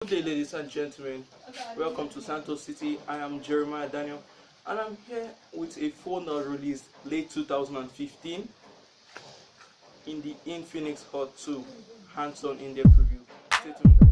Good day, ladies and gentlemen. Welcome to Santos City. I am Jeremiah Daniel, and I'm here with a phone that was released late 2015 in the Infinix Hot 2 hands-on in-depth review. Stay tuned, guys.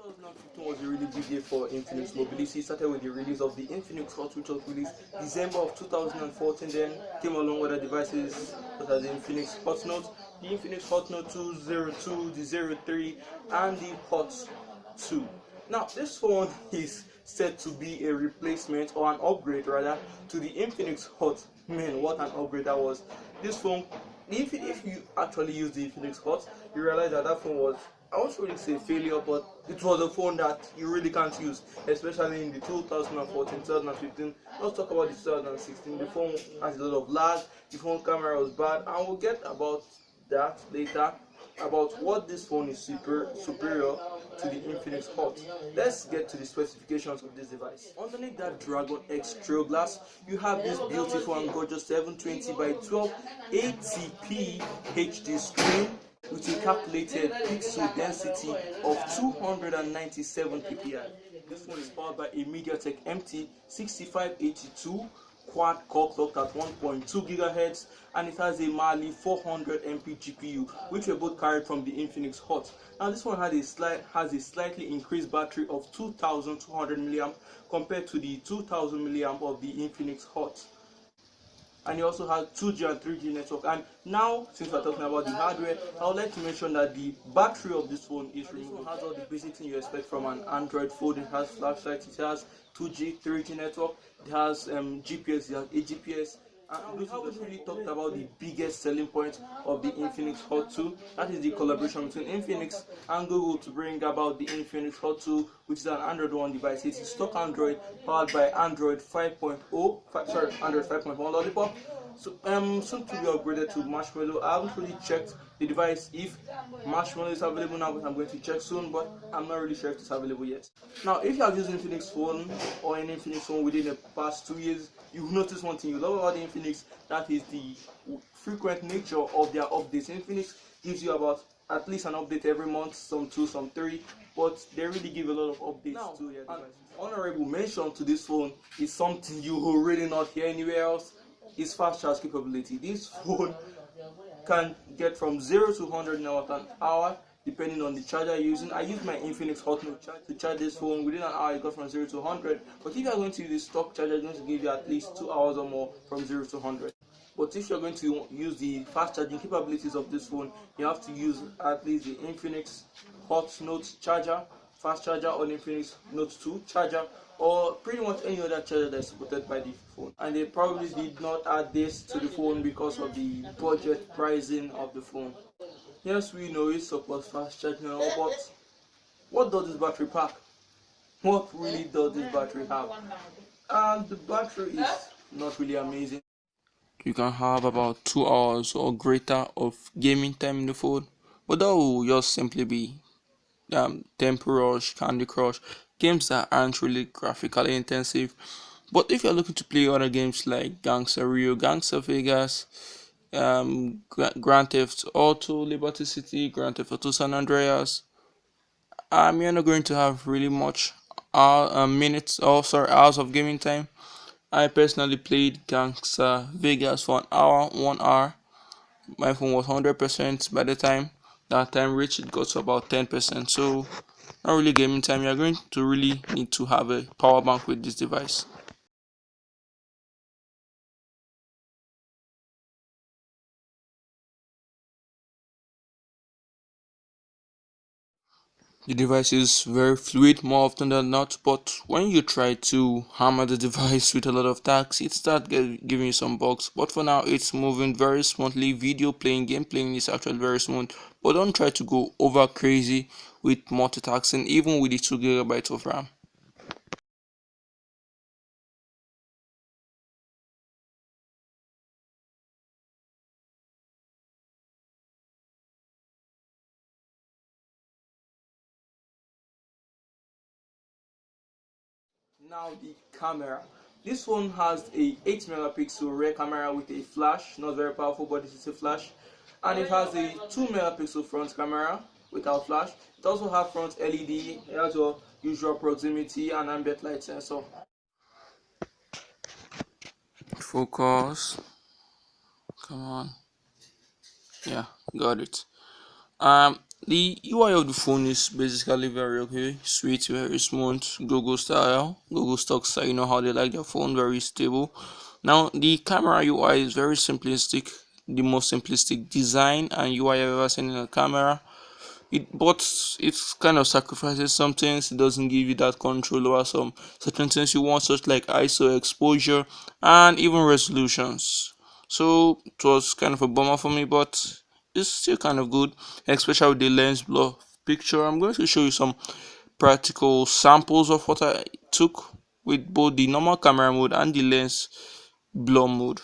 2015 was a really big year for Infinix mobility. It started with the release of the Infinix Hot, which was released December of 2014. Then came along with the devices such as the Infinix Hot Note, the Infinix Hot Note 202, the 03, and the Hot 2. Now, this phone is said to be a replacement or an upgrade rather to the Infinix Hot. Man, what an upgrade that was! This phone, if you actually use the Infinix Hot, you realize that that phone was, I won't really say failure, but it was a phone that you really can't use, especially in the 2014, 2015. Let's talk about the 2016. The phone has a lot of lag, the phone camera was bad, and we'll get about that later, about what this phone is superior to the Infinix Hot. Let's get to the specifications of this device. Underneath that Dragon X Trail Glass, you have this beautiful and gorgeous 720 by 1280p HD screen with a calculated pixel density of 297 ppi. This phone is powered by a MediaTek MT6582 quad core clocked at 1.2 GHz, and it has a Mali 400 MP GPU, which were both carried from the Infinix Hot. Now this one has a slightly increased battery of 2200 mAh compared to the 2000 mAh of the Infinix Hot. And it also has 2G and 3G network. And now, since we're talking about the hardware, I would like to mention that the battery of this phone is removable. This phone has all the basic things you expect from an Android phone. It has flashlight, it has 2G, 3G network, it has GPS, it has AGPS. And we haven't really talked about the biggest selling point of the Infinix Hot 2. That is the collaboration between Infinix and Google to bring about the Infinix Hot 2, which is an Android One device. It is stock Android powered by Android 5.0, Android 5.1 Lollipop. So soon to be upgraded to Marshmallow. I haven't really checked the device if Marshmallow is available now, but I'm going to check soon, but I'm not really sure if it's available yet. Now, if you have used Infinix phone or an Infinix phone within the past 2 years, you've noticed one thing you love about the Infinix, that is the frequent nature of their updates. Infinix gives you about at least an update every month, some 2, some 3, but they really give a lot of updates to their devices. Honorable mention to this phone is something you will really not hear anywhere else, is fast charge capability. This phone can get from 0 to 100 in about an hour depending on the charger you're using. I use my Infinix Hot Note to charge this phone. Within an hour it got from 0 to 100, but if you're going to use the stock charger, it's going to give you at least 2 hours or more from 0 to 100. But if you're going to use the fast charging capabilities of this phone, you have to use at least the Infinix Hot Note charger, fast charger, or the Infinix Note 2 charger, or pretty much any other charger that's supported by the phone. And they probably did not add this to the phone because of the budget pricing of the phone. Yes, we know it supports fast charging and all, but what does this battery pack? What really does this battery have? And the battery is not really amazing. You can have about 2 hours or greater of gaming time in the phone, but that will just simply be Temple Rush, Candy Crush, games that aren't really graphically intensive. But if you're looking to play other games like Gangster Rio, Gangster Vegas, Grand Theft Auto, Liberty City, Grand Theft Auto San Andreas, you're not going to have really much minutes, or sorry, hours of gaming time. I personally played Gangster Vegas for an hour, 1 hour. My phone was 100% by the time that time reached. It got to about 10%. So not really gaming time. You're going to really need to have a power bank with this device. The device is very fluid more often than not, but when you try to hammer the device with a lot of tags, it starts giving you some bugs. But for now, it's moving very smoothly. Video playing, game playing is actually very smooth. But don't try to go over crazy with multitasking, even with the 2 GB of RAM. Now the camera. This phone has a 8 megapixel rear camera with a flash, not very powerful, but this is a flash, and it has a 2 megapixel front camera without flash. It also has front LED, it has your usual proximity and ambient light sensor. Focus, come on, yeah, got it. The UI of the phone is basically very okay, sweet, very smooth, Google style, Google stock style. You know how they like their phone, very stable. Now the camera UI is very simplistic, the most simplistic design and UI I've ever seen in a camera. But it kind of sacrifices some things. It doesn't give you that control over some certain things you want, such like ISO, exposure, and even resolutions. So it was kind of a bummer for me, but it's still kind of good, especially with the lens blur picture. I'm going to show you some practical samples of what I took with both the normal camera mode and the lens blur mode.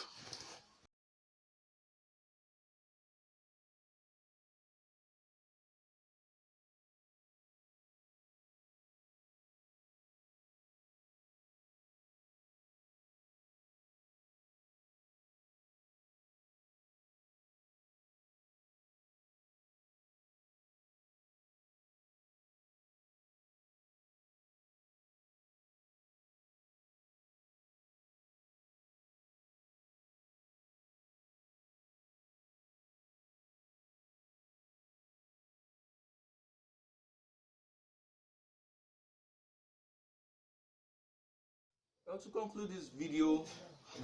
Now to conclude this video,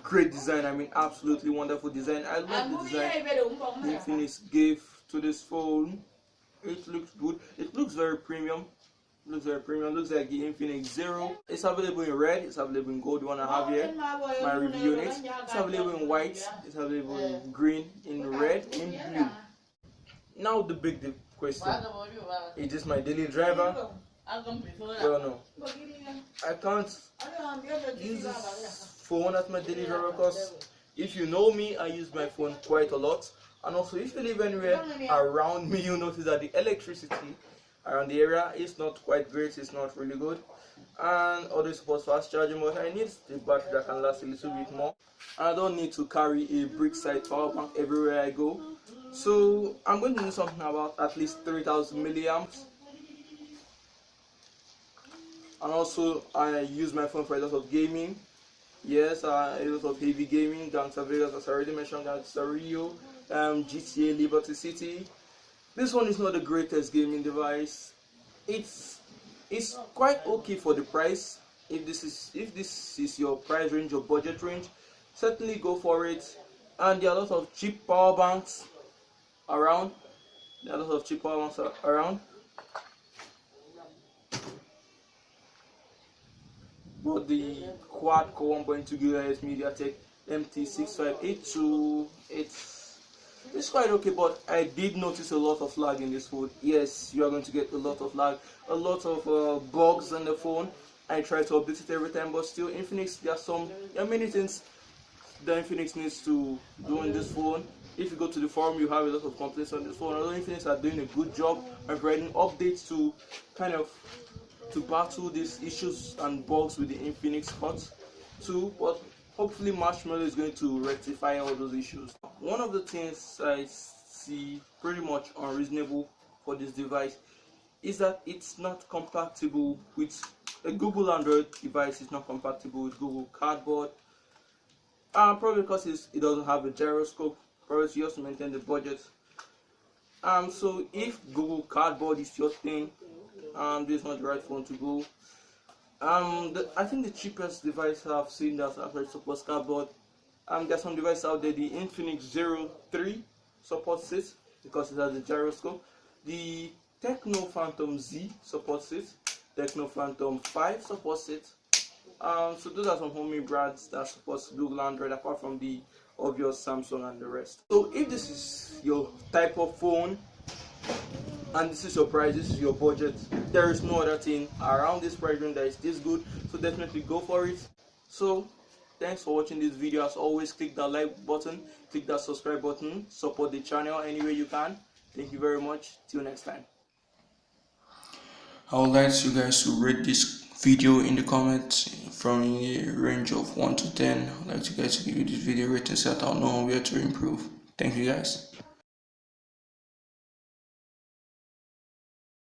great design. I mean, absolutely wonderful design. I love the design Infinix gave to this phone. It looks good. It looks very premium. Looks very premium. Looks like the Infinix Zero. It's available in red. It's available in gold. The one I have here, my review on it. It's available in white. It's available in green, in red, in blue. Now the big question: is this my daily driver? Well, no. I can't use this phone as my daily driver because if you know me, I use my phone quite a lot. And also, if you live anywhere around me, you notice that the electricity around the area is not quite great. It's not really good. And although it supports fast charging, but I need a battery that can last a little bit more. And I don't need to carry a brick side power bank everywhere I go. So I'm going to do something about at least 3000 milliamps. And also I use my phone for a lot of gaming. Yes, a lot of heavy gaming, Gangsta Vegas, as I already mentioned, Gangsta Rio, GTA Liberty City. This one is not the greatest gaming device. It's quite okay for the price. If this is your price range or budget range, certainly go for it. And there are a lot of cheap power banks around. But the quad-core 1.2 GHz MediaTek MT6582, it's quite okay, but I did notice a lot of lag in this phone. Yes, you are going to get a lot of lag, a lot of bugs on the phone. I try to update it every time, but still, Infinix, there are many things that Infinix needs to do in this phone. If you go to the forum, you have a lot of complaints on this phone. Although Infinix are doing a good job of providing updates to kind of to battle these issues and bugs with the Infinix Hot 2, but hopefully Marshmallow is going to rectify all those issues. One of the things I see pretty much unreasonable for this device is that it's not compatible with a Google Android device. Is not compatible with Google Cardboard, probably because it doesn't have a gyroscope. Probably just to maintain the budget. So if Google Cardboard is your thing, this is not the right phone to go. I think the cheapest device I've seen that actually supports cardboard. There's some devices out there. The Infinix Zero 3 supports it because it has a gyroscope. The Techno Phantom Z supports it. Techno Phantom 5 supports it. So those are some homemade brands that supports Google Android, apart from the obvious Samsung and the rest. So if this is your type of phone and this is your price, this is your budget, there is no other thing around this price range that is this good, so definitely go for it. So thanks for watching this video. As always, click that like button, click that subscribe button, support the channel any way you can. Thank you very much. Till next time. I would like you guys to rate this video in the comments from a range of 1 to 10. I'd like to guys to give you this video rating so that I'll know where to improve. Thank you guys.